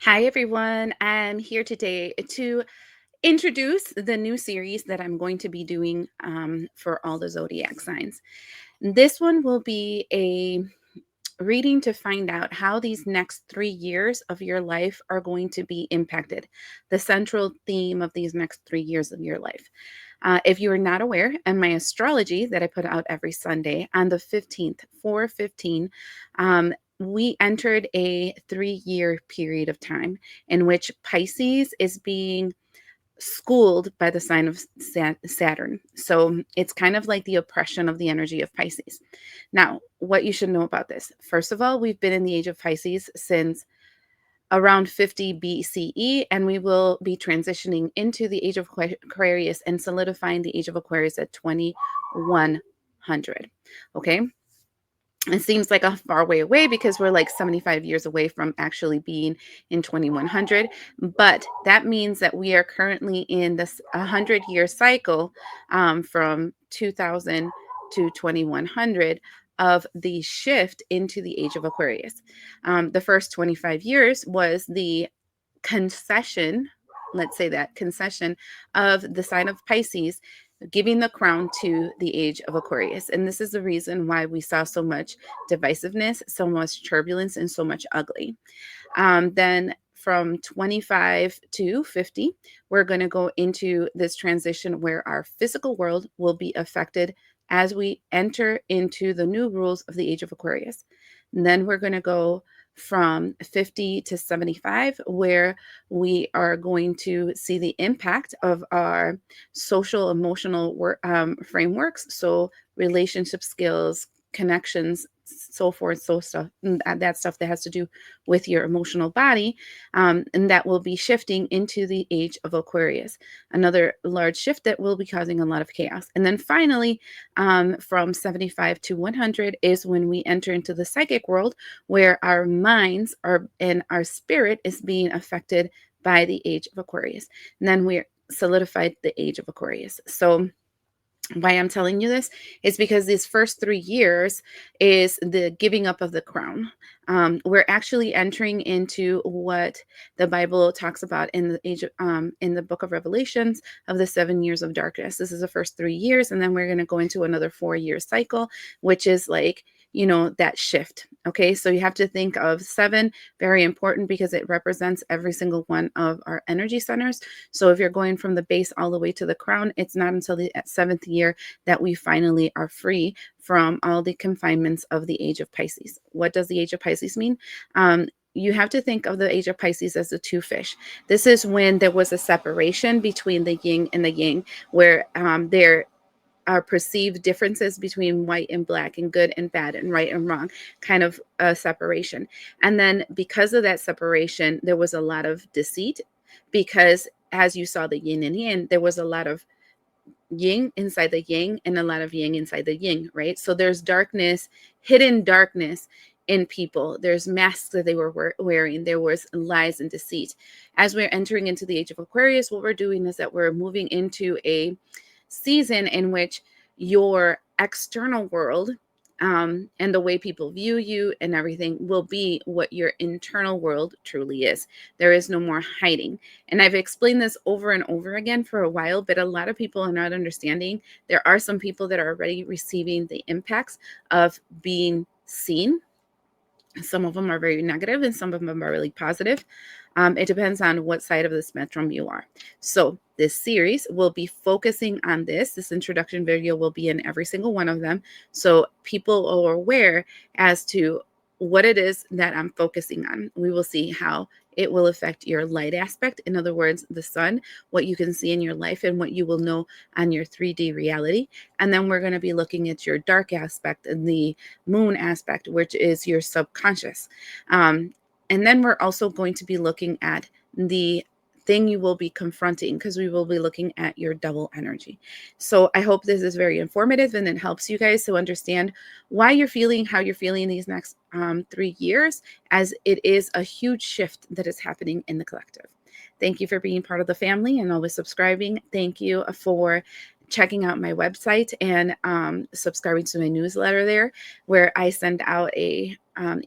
Hi, everyone. I'm here today to introduce the new series that I'm going to be doing for all the zodiac signs. This one will be a reading to find out how these next 3 years of your life are going to be impacted, the central theme of these next 3 years of your life. If you are not aware, and my astrology that I put out every Sunday on the 15th, 4/15, we entered a 3-year period of time in which Pisces is being schooled by the sign of Saturn. So it's kind of like the oppression of the energy of Pisces. Now, what you should know about this. First of all, we've been in the age of Pisces since around 50 BCE, and we will be transitioning into the age of Aquarius and solidifying the age of Aquarius at 2100. Okay. It seems like a far way away because we're like 75 years away from actually being in 2100. But that means that we are currently in this 100-year cycle from 2000 to 2100 of the shift into the age of Aquarius. The first 25 years was the concession, let's say that concession of the sign of Pisces giving the crown to the age of Aquarius. And this is the reason why we saw so much divisiveness, so much turbulence, and so much ugly. Then from 25 to 50, we're going to go into this transition where our physical world will be affected as we enter into the new rules of the age of Aquarius. And then we're going to go from 50 to 75, where we are going to see the impact of our social emotional frameworks. So relationship skills, connections, so forth, so stuff, that stuff that has to do with your emotional body, and that will be shifting into the age of Aquarius. Another large shift that will be causing a lot of chaos. And then finally, from 75 to 100 is when we enter into the psychic world, where our minds are and our spirit is being affected by the age of Aquarius. And then we're solidified the age of Aquarius. So why I'm telling you this is because these first 3 years is the giving up of the crown. We're actually entering into what the Bible talks about in the age of, in the book of Revelations of the 7 years of darkness. This is the first 3 years, and then we're going to go into another 4-year cycle, which is like, that shift. Okay, so you have to think of 7, very important because it represents every single one of our energy centers. So if you're going from the base all the way to the crown, it's not until the 7th year that we finally are free from all the confinements of the age of Pisces. What does the age of Pisces mean? You have to think of the age of Pisces as the two fish. This is when there was a separation between the yin and the yang, where there are perceived differences between white and black and good and bad and right and wrong, kind of a separation. And then because of that separation, there was a lot of deceit because as you saw the yin and yang, there was a lot of yin inside the yang and a lot of yang inside the yin, right? So there's darkness, hidden darkness in people. There's masks that they were wearing. There was lies and deceit. As we're entering into the age of Aquarius, what we're doing is that we're moving into a season in which your external world and the way people view you and everything will be what your internal world truly is. There is no more hiding. And I've explained this over and over again for a while, but a lot of people are not understanding. There are some people that are already receiving the impacts of being seen. Some of them are very negative and some of them are really positive. It depends on what side of the spectrum you are. So this series will be focusing on this. This introduction video will be in every single one of them. So people are aware as to what it is that I'm focusing on. We will see how it will affect your light aspect. In other words, the sun, what you can see in your life and what you will know on your 3D reality. And then we're going to be looking at your dark aspect and the moon aspect, which is your subconscious. And then we're also going to be looking at the thing you will be confronting because we will be looking at your double energy. So I hope this is very informative and it helps you guys to understand why you're feeling how you're feeling these next 3 years, as it is a huge shift that is happening in the collective. Thank you for being part of the family and always subscribing. Thank you for checking out my website and subscribing to my newsletter there, where I send out a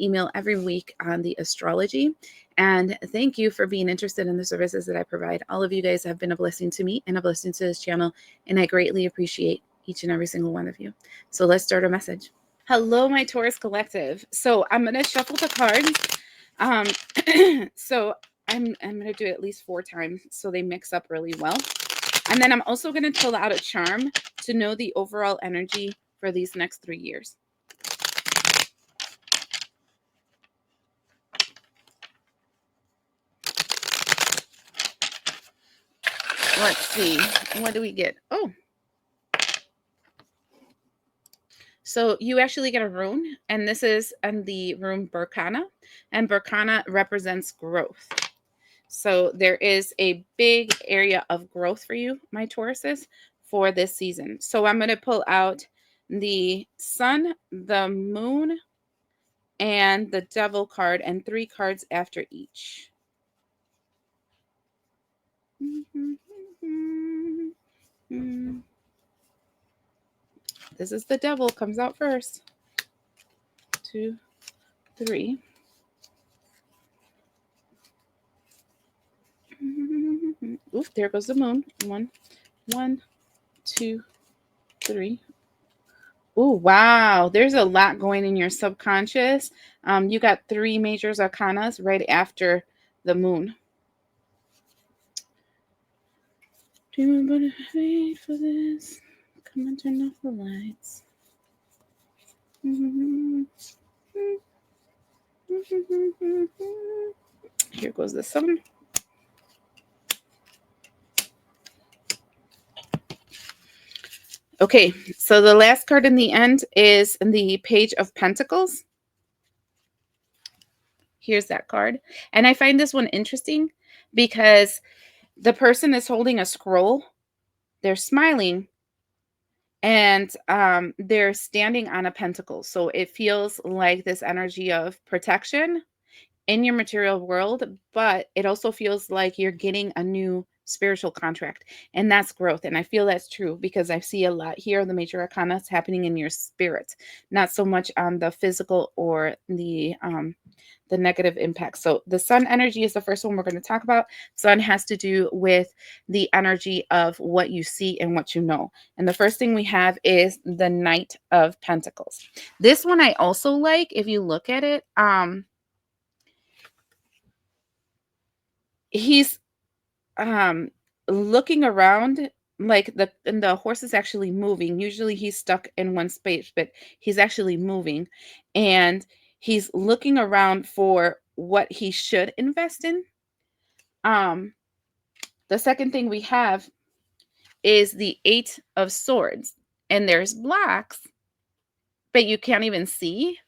email every week on the astrology. And thank you for being interested in the services that I provide. All of you guys have been a blessing to me and a blessing to this channel, and I greatly appreciate each and every single one of you. So let's start a message. Hello, my Taurus collective. So I'm going to shuffle the cards. So I'm going to do it at least 4 times so they mix up really well. And then I'm also going to pull out a charm to know the overall energy for these next 3 years. Let's see. What do we get? Oh. So you actually get a rune, and this is in the rune Berkana, and Berkana represents growth. So there is a big area of growth for you, my Tauruses, for this season. So I'm going to pull out the sun, the moon, and the devil card, and 3 cards after each. This is the devil, comes out first. 2, 3. Oof, there goes the moon. 1, 2, 3. Oh, wow. There's a lot going in your subconscious. You got 3 major arcanas right after the moon. Do you want to wait for this? Come and turn off the lights. Here goes the sun. Okay, so the last card in the end is the Page of Pentacles. Here's that card. And I find this one interesting because the person is holding a scroll. They're smiling, and they're standing on a pentacle. So it feels like this energy of protection in your material world, but it also feels like you're getting a new spiritual contract, and that's growth. And I feel that's true because I see a lot here, the major arcana happening in your spirit, not so much on the physical or the negative impact. So the sun energy is the first one we're going to talk about. Sun has to do with the energy of what you see and what you know. And the first thing we have is the Knight of Pentacles. This one I also like. If you look at it, he's looking around, like the horse is actually moving. Usually he's stuck in one space, but he's actually moving, and he's looking around for what he should invest in. The second thing we have is the 8 of Swords, and there's blocks, but you can't even see.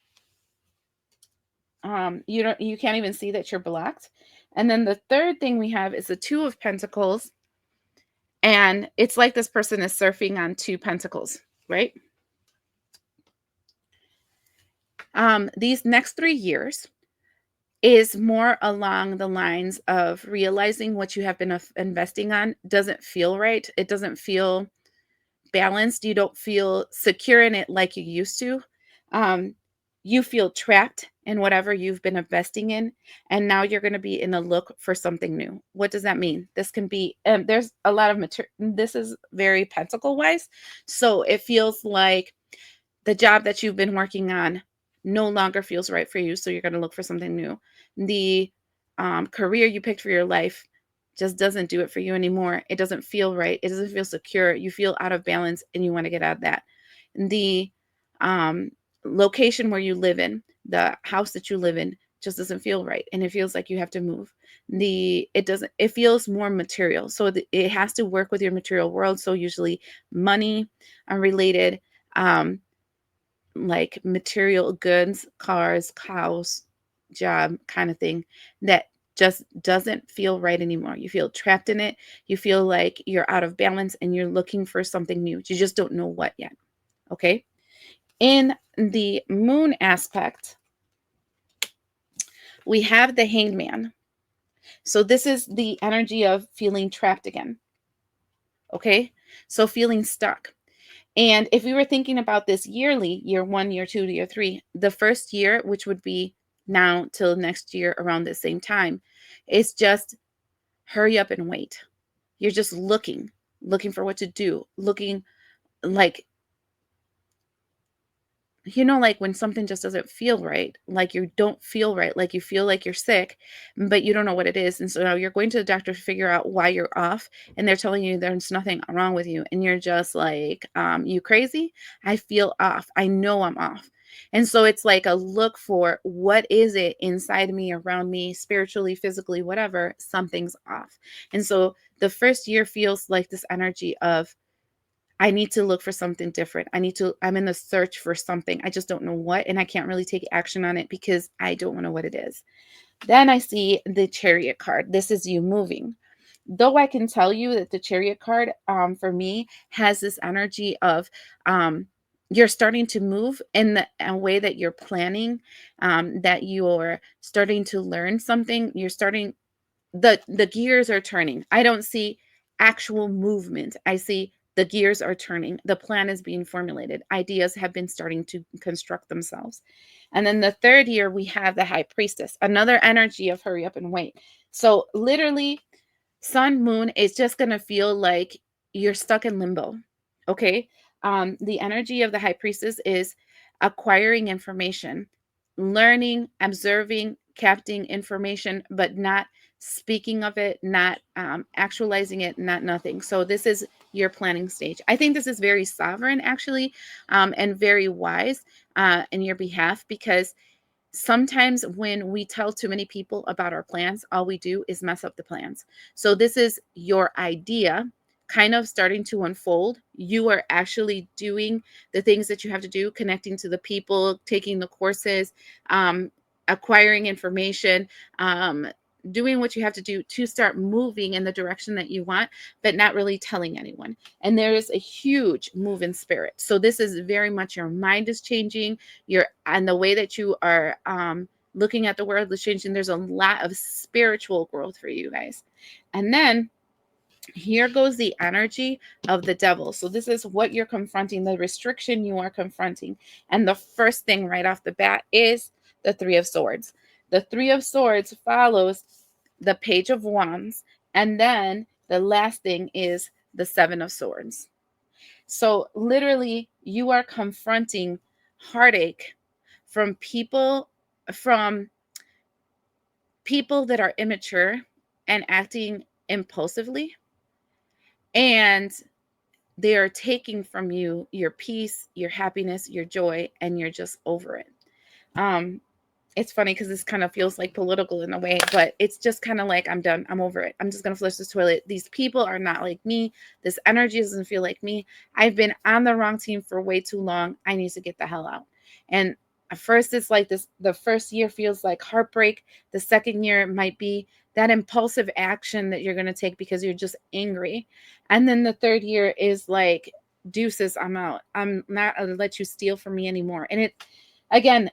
You can't even see that you're blocked. And then the third thing we have is the 2 of Pentacles, and it's like this person is surfing on 2 pentacles, right? These next 3 years is more along the lines of realizing what you have been investing on doesn't feel right. It doesn't feel balanced. You don't feel secure in it like you used to. You feel trapped in whatever you've been investing in, and now you're going to be in a look for something new. What does that mean? This can be, there's a lot of material. This is very pentacle wise. So it feels like the job that you've been working on no longer feels right for you. So you're going to look for something new. The career you picked for your life just doesn't do it for you anymore. It doesn't feel right. It doesn't feel secure. You feel out of balance and you want to get out of that. The location where you live in, the house that you live in, just doesn't feel right, and it feels like you have to move. It feels more material, so it has to work with your material world. So usually money related, like material goods, cars, house, job kind of thing, that just doesn't feel right anymore. You feel trapped in it. You feel like you're out of balance and you're looking for something new. You just don't know what yet. Okay. In the moon aspect, we have the Hanged Man. So this is the energy of feeling trapped again. Okay. So feeling stuck. And if we were thinking about this yearly, year 1, year 2, year 3, the first year, which would be now till next year around the same time, is just hurry up and wait. You're just looking for what to do, looking like, like when something just doesn't feel right, like you don't feel right, like you feel like you're sick, but you don't know what it is. And so now you're going to the doctor to figure out why you're off, and they're telling you there's nothing wrong with you. And you're just like, you crazy? I feel off. I know I'm off. And so it's like a look for what is it inside me, around me, spiritually, physically, whatever, something's off. And so the first year feels like this energy of, I need to look for something different. I'm in the search for something. I just don't know what, and I can't really take action on it because I don't know what it is. Then I see the Chariot card. This is you moving. Though I can tell you that the Chariot card, for me, has this energy of, you're starting to move in a way that you're planning, that you're starting to learn something. You're starting, the gears are turning. I don't see actual movement. I see the gears are turning. The plan is being formulated. Ideas have been starting to construct themselves. And then the third year, we have the High Priestess, another energy of hurry up and wait. So literally, Sun, Moon is just going to feel like you're stuck in limbo. Okay. The energy of the High Priestess is acquiring information, learning, observing, capturing information, but not speaking of it, not actualizing it, not nothing. So this is your planning stage. I think this is very sovereign, actually, and very wise in your behalf, because sometimes when we tell too many people about our plans, all we do is mess up the plans. So this is your idea kind of starting to unfold. You are actually doing the things that you have to do, connecting to the people, taking the courses, acquiring information, doing what you have to do to start moving in the direction that you want, but not really telling anyone. And there is a huge move in spirit. So this is very much your mind is changing, your and the way that you are looking at the world is changing. There's a lot of spiritual growth for you guys. And then here goes the energy of the devil. So this is what you're confronting, the restriction you are confronting. And the first thing right off the bat is the Three of Swords. The Three of Swords follows the Page of Wands. And then the last thing is the Seven of Swords. So literally, you are confronting heartache from from people that are immature and acting impulsively, and they are taking from you your peace, your happiness, your joy, and you're just over it. Um, it's funny because this kind of feels like political in a way, but it's just kind of like, I'm done. I'm over it. I'm just going to flush this toilet. These people are not like me. This energy doesn't feel like me. I've been on the wrong team for way too long. I need to get the hell out. And at first, it's like this. The first year feels like heartbreak. The second year might be that impulsive action that you're going to take because you're just angry. And then the third year is like, deuces, I'm out. I'm not going to let you steal from me anymore. And it, again,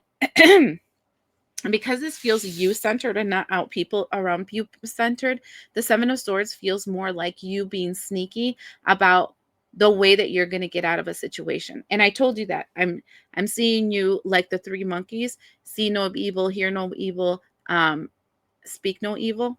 because this feels you centered and not out people around you centered, the Seven of Swords feels more like you being sneaky about the way that you're going to get out of a situation. And I told you that I'm seeing you like the three monkeys: see no evil, hear no evil, speak no evil.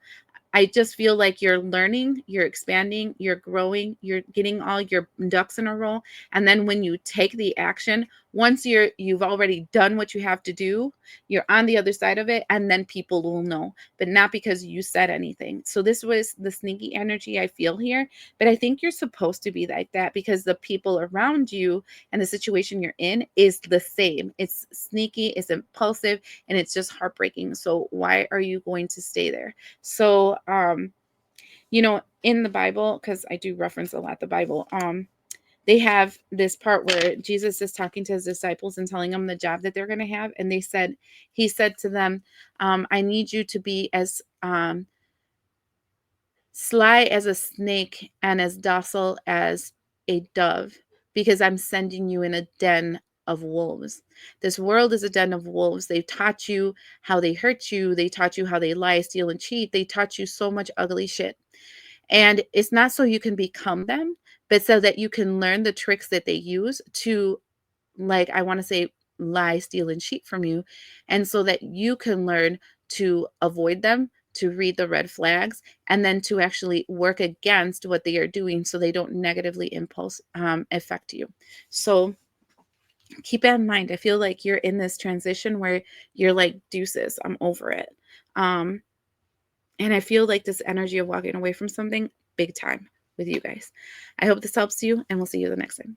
I just feel like you're learning, you're expanding, you're growing, you're getting all your ducks in a row. And then when you take the action, once you've already done what you have to do, you're on the other side of it, and then people will know, but not because you said anything. So this was the sneaky energy I feel here, but I think you're supposed to be like that because the people around you and the situation you're in is the same. It's sneaky, it's impulsive, and it's just heartbreaking. So why are you going to stay there? So, in the Bible, because I do reference a lot the Bible, they have this part where Jesus is talking to his disciples and telling them the job that they're going to have. And he said to them, I need you to be as sly as a snake and as docile as a dove, because I'm sending you in a den of wolves. This world is a den of wolves. They've taught you how they hurt you. They taught you how they lie, steal, and cheat. They taught you so much ugly shit. And it's not so you can become them, but so that you can learn the tricks that they use to, like, I want to say, lie, steal, and cheat from you. And so that you can learn to avoid them, to read the red flags, and then to actually work against what they are doing so they don't negatively impulse affect you. So keep that in mind. I feel like you're in this transition where you're like, deuces, I'm over it. Um, and I feel like this energy of walking away from something big time with you guys. I hope this helps you, and we'll see you the next time.